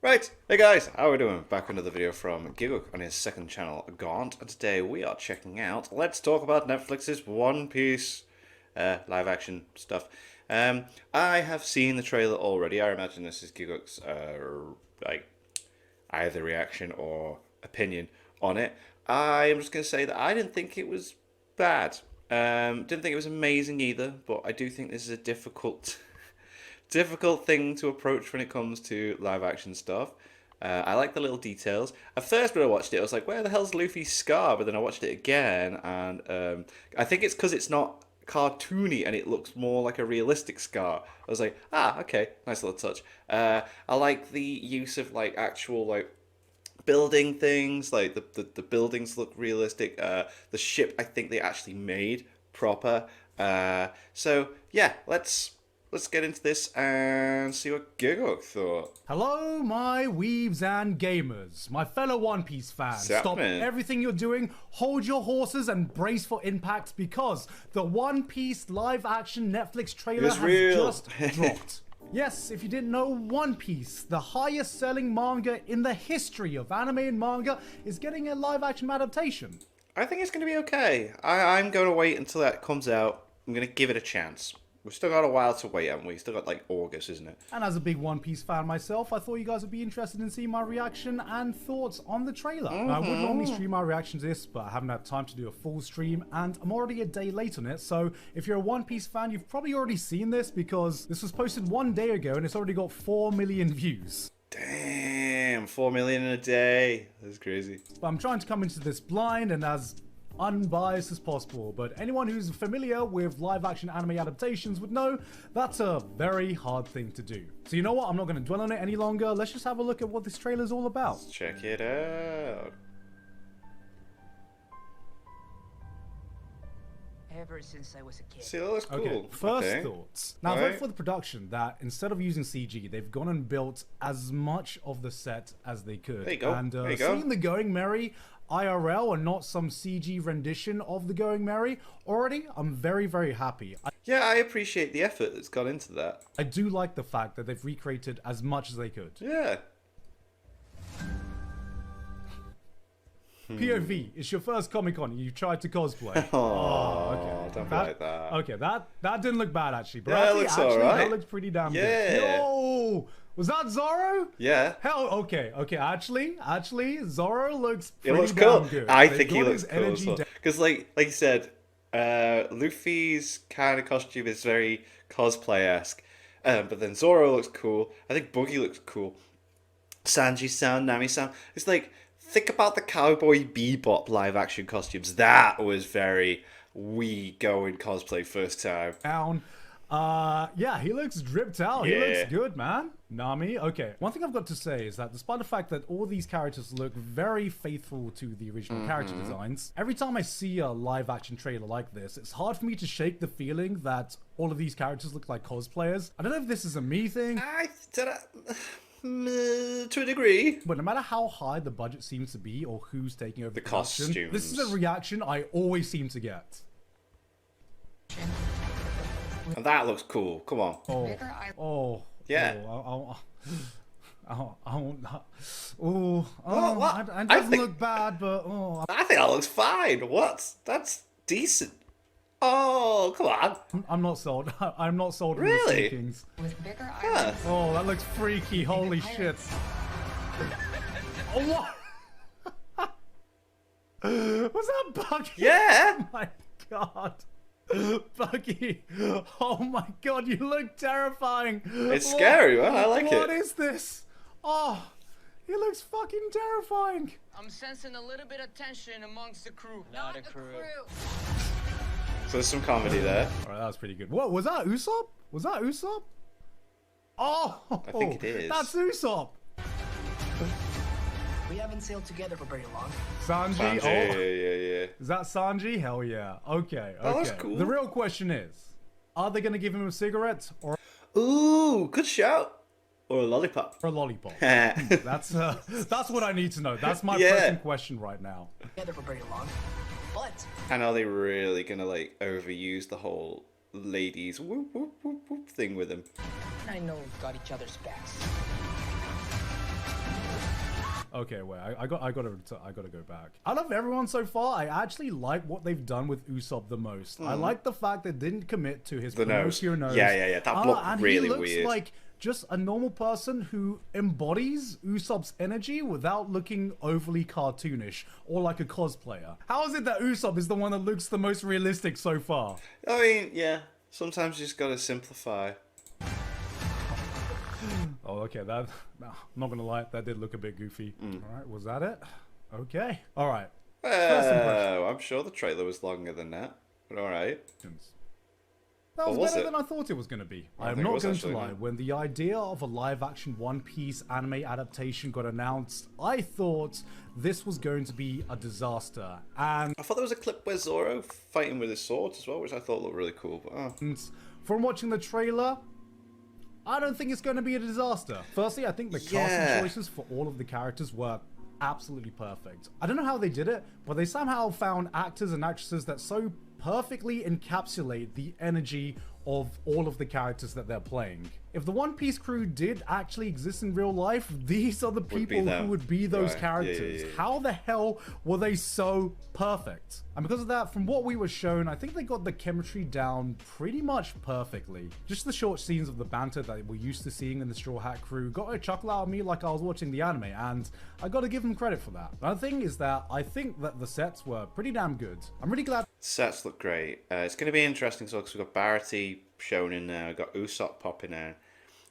Right, hey guys, how are we doing? Back with another video from Giggle on his second channel, Gaunt, and today we are checking out, let's talk about Netflix's One Piece live action stuff. I have seen the trailer already. I imagine this is Giggle's like either reaction or opinion on it. I am just going to say that I didn't think it was bad. Didn't think it was amazing either, but I do think this is a difficult thing to approach when it comes to live action stuff. I like the little details. At first when I watched it, I was like, where the hell's Luffy's scar? But then I watched it again, and I think it's because it's not cartoony and it looks more like a realistic scar. I was like, okay, nice little touch. I like the use of like actual like building things, like the buildings look realistic. The ship, I think they actually made proper. So yeah, let's get into this and see what Giggle thought. Hello, my weebs and gamers, my fellow One Piece fans. Stop everything you're doing, hold your horses and brace for impact because the One Piece live-action Netflix trailer has just dropped. Yes, if you didn't know, One Piece, the highest-selling manga in the history of anime and manga, is getting a live-action adaptation. I think it's going to be okay. I'm going to wait until that comes out. I'm going to give it a chance. We've still got a while to wait, haven't we? Still got like August, isn't it? And as a big One Piece fan myself, I thought you guys would be interested in seeing my reaction and thoughts on the trailer. I would normally stream my reaction to this, but I haven't had time to do a full stream, and I'm already a day late on it. So if you're a One Piece fan, you've probably already seen this because this was posted 1 day ago and it's already got 4 million views. Damn, 4 million in a day. That's crazy. But I'm trying to come into this blind and as unbiased as possible, but anyone who's familiar with live action anime adaptations would know that's a very hard thing to do. So you know what, I'm not going to dwell on it any longer. Let's just have a look at what this trailer is all about. Let's check it out. Ever since I was a kid. See, that looks cool. Okay, first thoughts. Now, vote for the production that instead of using CG, they've gone and built as much of the set as they could. There you go. And there you go. seeing the Going Merry IRL and not some CG rendition of the Going Merry, already, I'm very, very happy. Yeah, I appreciate the effort that's gone into that. I do like the fact that they've recreated as much as they could. Yeah. POV, it's your first Comic-Con, you tried to cosplay. Okay. Don't be like that. Okay, that didn't look bad actually. But yeah, it looks alright. That looks pretty damn good. Yo! Was that Zoro? Yeah. Hell, okay. Actually, Zoro looks pretty it looks cool. damn good. I think he looks cool. Because like you said, Luffy's kind of costume is very cosplay-esque. But then Zoro looks cool. I think Boogie looks cool. Sanji-san, Nami-san. It's like, think about the Cowboy Bebop live-action costumes. That was very we go in cosplay first time. Down. Yeah, he looks dripped out. Yeah. He looks good, man. Nami, okay. One thing I've got to say is that despite the fact that all these characters look very faithful to the original character designs, every time I see a live-action trailer like this, it's hard for me to shake the feeling that all of these characters look like cosplayers. I don't know if this is a me thing. To a degree. But no matter how high the budget seems to be or who's taking over the production, costumes. this is a reaction I always seem to get. And that looks cool. Come on. Yeah. It doesn't look bad, but I think that looks fine. What? That's decent. Oh, come on. I'm not sold. I'm not sold. Really? Kings. With bigger Huh. Oh, that looks freaky. Holy shit. Oh, what? Was that Buggy? Yeah. Oh my god. Buggy. Oh my god, you look terrifying. It's scary, man. I like it. What is this? Oh, he looks fucking terrifying. I'm sensing a little bit of tension amongst the crew. Not a crew. So there's some comedy there. Alright, that was pretty good. What was that? Usopp? Was that Usopp? Oh, I think it is. That's Usopp. We haven't sailed together for very long. Sanji. Oh, Yeah. is that Sanji? Hell yeah. Okay. Oh, that's cool. The real question is, are they gonna give him a cigarette or Ooh, good shout. Or a lollipop. a lollipop? That's what I need to know. That's my pressing question right now. Together for very long. But And are they really gonna like overuse the whole ladies whoop whoop whoop whoop thing with him? I know we've got each other's backs. Okay, wait. I gotta go back. Out of everyone so far, I actually like what they've done with Usopp the most. I like the fact they didn't commit to his Pinocchio nose. Yeah. That looked and really he looks weird. like just a normal person who embodies Usopp's energy without looking overly cartoonish or like a cosplayer. How is it that Usopp is the one that looks the most realistic so far? I mean, yeah. Sometimes you just gotta simplify. Oh, okay. That, I'm not gonna lie, that did look a bit goofy. All right, was that it? Okay. All right. First impression. I'm sure the trailer was longer than that, but all right. That was was better it? than I thought it was going to be. I I'm think it not was going to actually, lie. no. When the idea of a live-action One Piece anime adaptation got announced, I thought this was going to be a disaster. And I thought there was a clip where Zoro fighting with his swords as well, which I thought looked really cool. But from watching the trailer, I don't think it's going to be a disaster. Firstly, I think the casting choices for all of the characters were absolutely perfect. I don't know how they did it, but they somehow found actors and actresses that so perfectly encapsulate the energy of all of the characters that they're playing. If the One Piece crew did actually exist in real life, these are the people who would be those characters. Yeah. How the hell were they so perfect? And because of that, from what we were shown, I think they got the chemistry down pretty much perfectly. Just the short scenes of the banter that we're used to seeing in the Straw Hat crew got a chuckle out of me like I was watching the anime, and I gotta give them credit for that. Another thing is that I think that the sets were pretty damn good. I'm really glad. sets look great. It's going to be interesting because we've got Barati shown in there, we've got Usopp popping in.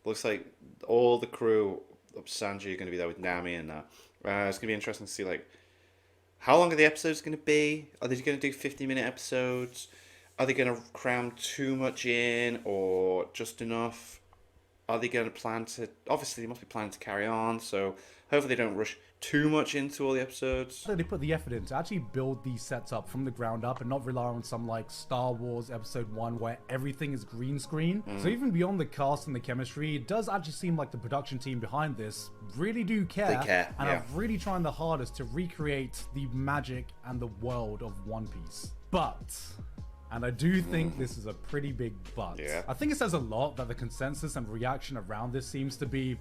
Looks like all the crew of Sanji are going to be there with Nami and that. It's going to be interesting to see like how long are the episodes going to be? Are they going to do 50-minute episodes? Are they going to cram too much in or just enough? Are they going to plan to... Obviously, they must be planning to carry on, so hopefully they don't rush too much into all the episodes. They put the effort in to actually build these sets up from the ground up and not rely on some like Star Wars Episode 1 where everything is green screen. So even beyond the cast and the chemistry, it does actually seem like the production team behind this really do care. They care, and yeah. are really trying the hardest to recreate the magic and the world of One Piece. But... and I do think this is a pretty big but. Yeah. I think it says a lot that the consensus and reaction around this seems to be,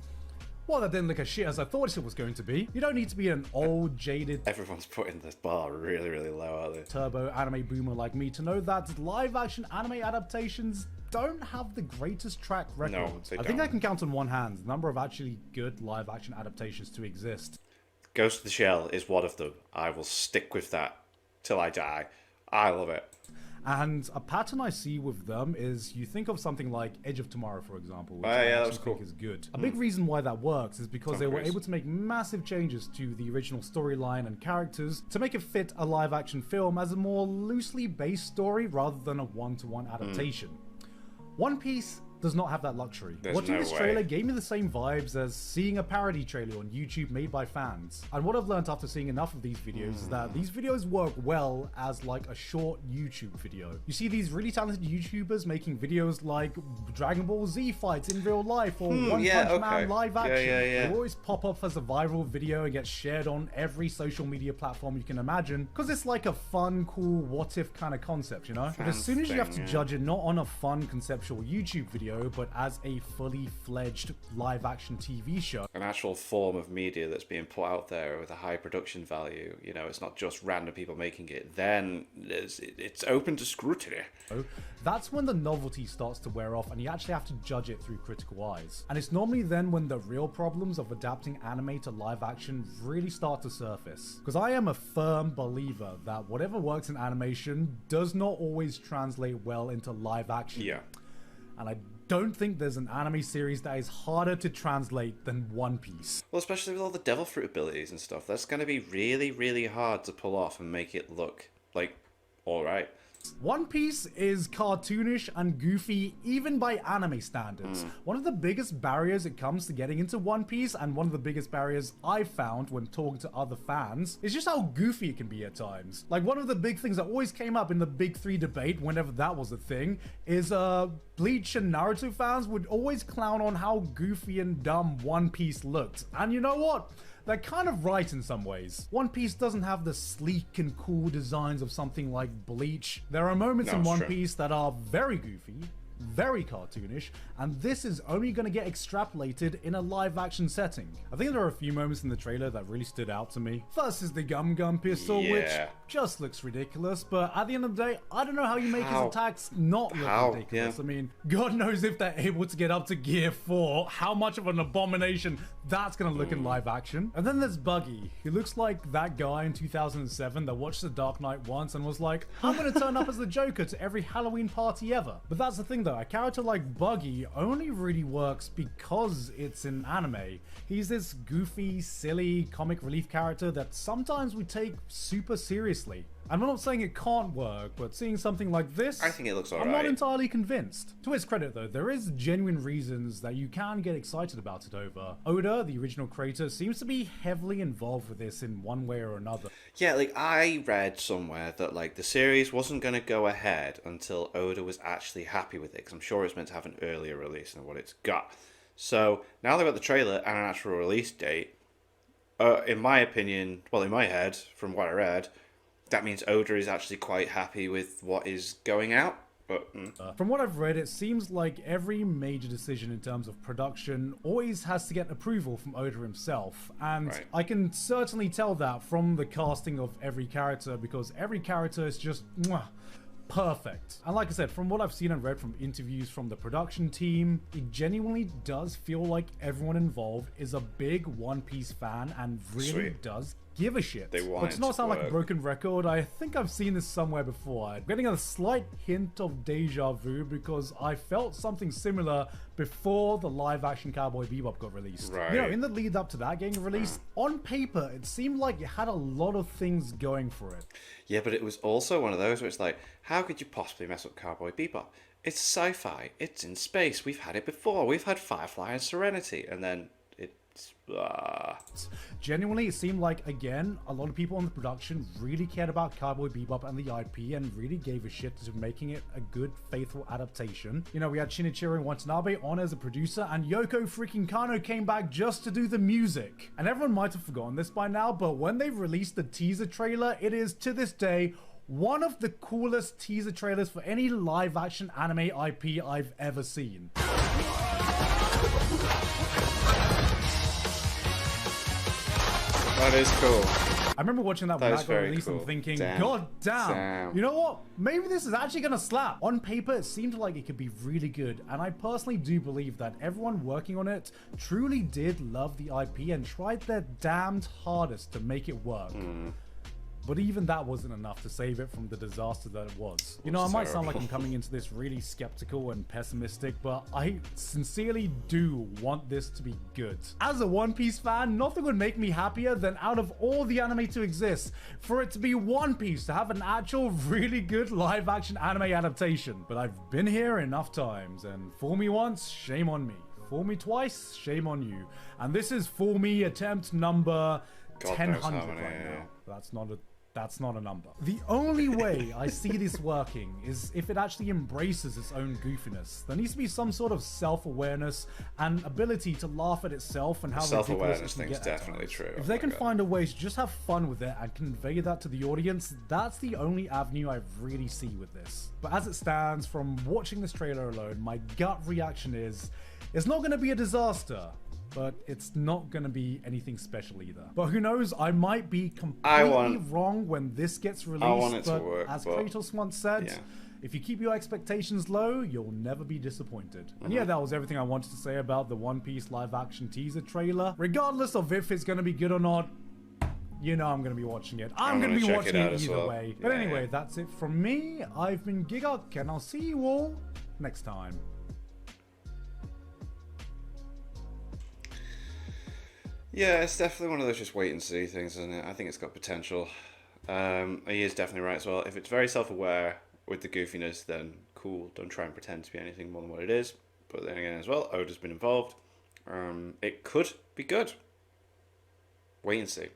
well, that didn't look as shit as I thought it was going to be. You don't need to be an old, jaded, Everyone's putting this bar really, really low, aren't they? turbo anime boomer like me to know that live-action anime adaptations don't have the greatest track record. No, they I think I don't. can count on one hand the number of actually good live-action adaptations to exist. Ghost of the Shell is one of them. I will stick with that till I die. I love it. And a pattern I see with them is you think of something like Edge of Tomorrow, for example, which Oh, I yeah, that actually was think cool. is good. A big reason why that works is because they were Cruise. able to make massive changes to the original storyline and characters to make it fit a live-action film as a more loosely based story rather than a one-to-one adaptation. One Piece does not have that luxury. There's Watching no this way. trailer gave me the same vibes as seeing a parody trailer on YouTube made by fans. And what I've learned after seeing enough of these videos is that these videos work well as like a short YouTube video. You see these really talented YouTubers making videos like Dragon Ball Z fights in real life or One yeah, Punch Man okay. live Yeah, action. yeah. They always pop up as a viral video and get shared on every social media platform you can imagine because it's like a fun, cool, what if kind of concept, you know? But as soon as you have to thing, yeah. judge it not on a fun conceptual YouTube video, but as a fully fledged live action TV show. An actual form of media that's being put out there with a high production value, you know, it's not just random people making it, then it's open to scrutiny. That's when the novelty starts to wear off and you actually have to judge it through critical eyes. And it's normally then when the real problems of adapting anime to live action really start to surface. Because I am a firm believer that whatever works in animation does not always translate well into live action. Yeah. And I don't think there's an anime series that is harder to translate than One Piece. Well, especially with all the devil fruit abilities and stuff, that's going to be really, really hard to pull off and make it look like alright. One Piece is cartoonish and goofy even by anime standards. One of the biggest barriers it comes to getting into One Piece, and one of the biggest barriers I've found when talking to other fans, is just how goofy it can be at times. Like one of the big things that always came up in the Big Three debate, whenever that was a thing, is Bleach and Naruto fans would always clown on how goofy and dumb One Piece looked. And you know what? They're kind of right in some ways. One Piece doesn't have the sleek and cool designs of something like Bleach. There are moments No, in it's One true. Piece that are very goofy, very cartoonish, and this is only going to get extrapolated in a live action setting. I think there are a few moments in the trailer that really stood out to me. First is the Gum Gum pistol, which just looks ridiculous, but at the end of the day, I don't know how you make his attacks not look ridiculous. I mean, God knows if they're able to get up to Gear 4, how much of an abomination that's going to look in live action. And then there's Buggy, who looks like that guy in 2007 that watched The Dark Knight once and was like, I'm going to turn up as the Joker to every Halloween party ever. But that's the thing though, a character like Buggy only really works because it's an anime. He's this goofy, silly, comic relief character that sometimes we take super seriously. And I'm not saying it can't work, but seeing something like this, I think it looks alright. I'm not entirely convinced. To his credit though, there is genuine reasons that you can get excited about it over. Oda, the original creator, seems to be heavily involved with this in one way or another. Yeah, like I read somewhere that like the series wasn't going to go ahead until Oda was actually happy with it, because I'm sure it's meant to have an earlier release than what it's got. So now they've got the trailer and an actual release date. In my opinion, well in my head, from what I read, that means Oda is actually quite happy with what is going out. But from what I've read, it seems like every major decision in terms of production always has to get approval from Oda himself. And I can certainly tell that from the casting of every character, because every character is just perfect. And like I said, from what I've seen and read from interviews from the production team, it genuinely does feel like everyone involved is a big One Piece fan and really does give a shit. But to not sound like a broken record, I think I've seen this somewhere before. I'm getting a slight hint of deja vu because I felt something similar before the live action Cowboy Bebop got released. You know, in the lead up to that getting released, on paper, it seemed like it had a lot of things going for it. Yeah, but it was also one of those where it's like, how could you possibly mess up Cowboy Bebop? It's sci-fi. It's in space. We've had it before. We've had Firefly and Serenity. And then genuinely, it seemed like, again, a lot of people on the production really cared about Cowboy Bebop and the IP and really gave a shit to making it a good, faithful adaptation. You know, we had Shinichiro Watanabe on as a producer, and Yoko freaking Kano came back just to do the music. And everyone might have forgotten this by now, but when they released the teaser trailer, it is, to this day, one of the coolest teaser trailers for any live-action anime IP I've ever seen. That is cool. I remember watching that when that got released and thinking, God damn, you know what? Maybe this is actually gonna slap. On paper, it seemed like it could be really good, and I personally do believe that everyone working on it truly did love the IP and tried their damned hardest to make it work. But even that wasn't enough to save it from the disaster that it was. You know, I might sound like I'm coming into this really skeptical and pessimistic, but I sincerely do want this to be good. As a One Piece fan, nothing would make me happier than, out of all the anime to exist, for it to be One Piece, to have an actual really good live action anime adaptation. But I've been here enough times, and fool me once, shame on me. Fool me twice, shame on you. And this is fool me attempt number 1000 right now. That's not a number. The only way I see this working is if it actually embraces its own goofiness. There needs to be some sort of self-awareness and ability to laugh at itself and how self-awareness thing's definitely true. If they can find a way to just have fun with it and convey that to the audience, that's the only avenue I really see with this. But as it stands, from watching this trailer alone, my gut reaction is, it's not going to be a disaster, but it's not going to be anything special either. But who knows, I might be completely wrong when this gets released, but as Kratos once said, if you keep your expectations low, you'll never be disappointed. And yeah, that was everything I wanted to say about the One Piece live action teaser trailer. Regardless of if it's going to be good or not, you know I'm going to be watching it. I'm going to be watching it either way. But anyway, that's it from me. I've been Gigok, and I'll see you all next time. Yeah, it's definitely one of those just wait and see things, isn't it? I think it's got potential. He is definitely right as well. If it's very self-aware with the goofiness, then cool. Don't try and pretend to be anything more than what it is. But then again as well, Oda's been involved. It could be good. Wait and see.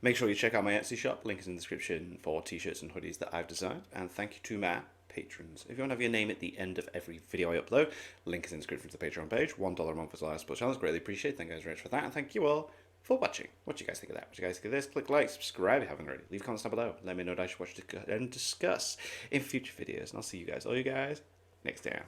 Make sure you check out my Etsy shop. Link is in the description for t-shirts and hoodies that I've designed. And thank you to my patrons. If you want to have your name at the end of every video I upload, link is in the description to the Patreon page. $1 a month is the last support channels. Greatly appreciate it. Thank you guys very much for that. And thank you all for watching. What do you guys think of that? What do you guys think of this? Click like, subscribe if you haven't already. Leave comments down below. Let me know what I should watch and discuss in future videos. And I'll see you guys, all you guys, next time.